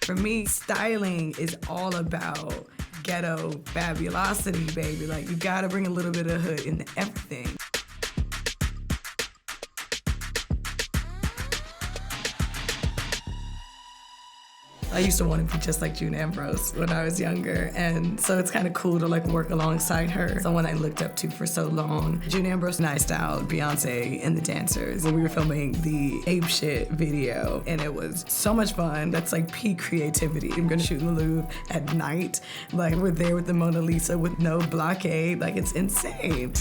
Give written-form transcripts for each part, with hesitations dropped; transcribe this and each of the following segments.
For me, styling is all about ghetto fabulosity, baby. Like, you gotta bring a little bit of hood into everything. I used to want to be just like June Ambrose when I was younger, and so it's kind of cool to like work alongside her, someone I looked up to for so long. June Ambrose and I styled Beyoncé and the dancers when we were filming the Ape Shit video, and it was so much fun. That's like peak creativity. I'm gonna shoot in the Louvre at night, like we're there with the Mona Lisa with no blockade, like it's insane.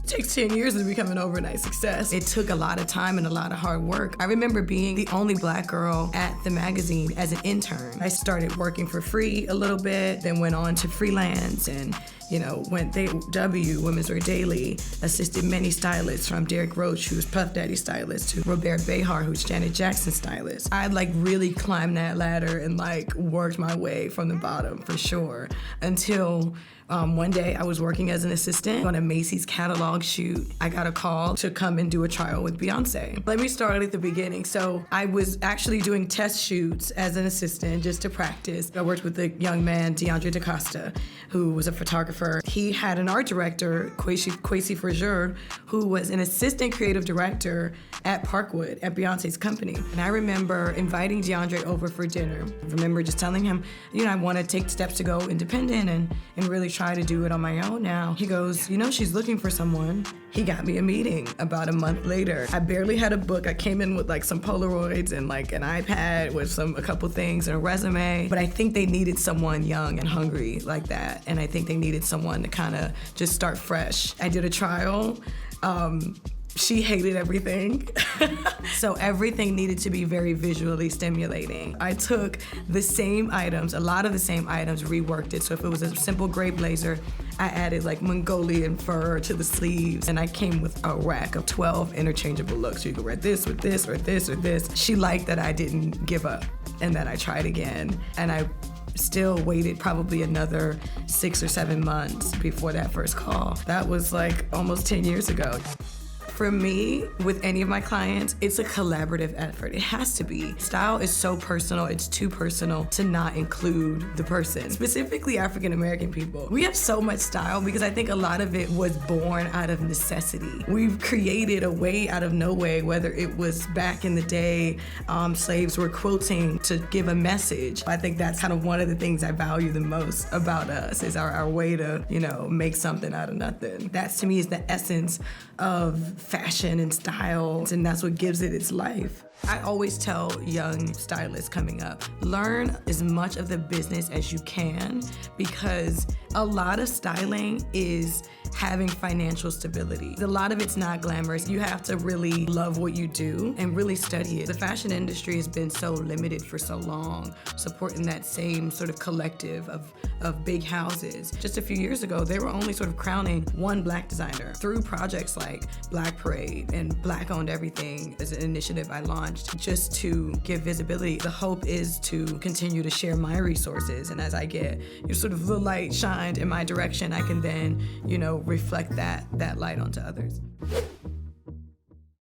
It takes 10 years to become an overnight success. It took a lot of time and a lot of hard work. I remember being the only Black girl at the magazine as an intern. I started working for free a little bit, then went on to freelance and went W, Women's Wear Daily, assisted many stylists from Derek Roach, who's Puff Daddy stylist, to Robert Behar, who's Janet Jackson stylist. I like really climbed that ladder and like worked my way from the bottom for sure until one day I was working as an assistant on a Macy's catalog shoot. I got a call to come and do a trial with Beyoncé. Let me start at the beginning. So I was actually doing test shoots as an assistant just to practice. I worked with a young man, DeAndre DaCosta, who was a photographer. He had an art director, Kwesi Frazier, who was an assistant creative director at Parkwood, at Beyoncé's company. And I remember inviting DeAndre over for dinner. I remember just telling him, I want to take steps to go independent and really try to do it on my own now. He goes, she's looking for someone. He got me a meeting about a month later. I barely had a book. I came in with like some Polaroids and like an iPad with a couple things and a resume. But I think they needed someone young and hungry like that. And I think they needed someone to kind of just start fresh. I did a trial. She hated everything. So everything needed to be very visually stimulating. I took the same items, a lot of the same items, reworked it. So if it was a simple gray blazer, I added like Mongolian fur to the sleeves, and I came with a rack of 12 interchangeable looks. You could wear this with this or this or this. She liked that I didn't give up and that I tried again. And I still waited probably another 6 or 7 months before that first call. That was like almost 10 years ago. For me, with any of my clients, it's a collaborative effort. It has to be. Style is so personal, it's too personal to not include the person. Specifically African-American people. We have so much style because I think a lot of it was born out of necessity. We've created a way out of no way, whether it was back in the day, slaves were quilting to give a message. I think that's kind of one of the things I value the most about us is our way to, make something out of nothing. That to me is the essence of fashion and style, and that's what gives it its life. I always tell young stylists coming up, learn as much of the business as you can because a lot of styling is having financial stability. A lot of it's not glamorous. You have to really love what you do and really study it. The fashion industry has been so limited for so long, supporting that same sort of collective of big houses. Just a few years ago, they were only sort of crowning one Black designer through projects like Black Parade and Black Owned Everything as an initiative I launched just to give visibility. The hope is to continue to share my resources, and as I get sort of the light shined in my direction, I can then, reflect that light onto others.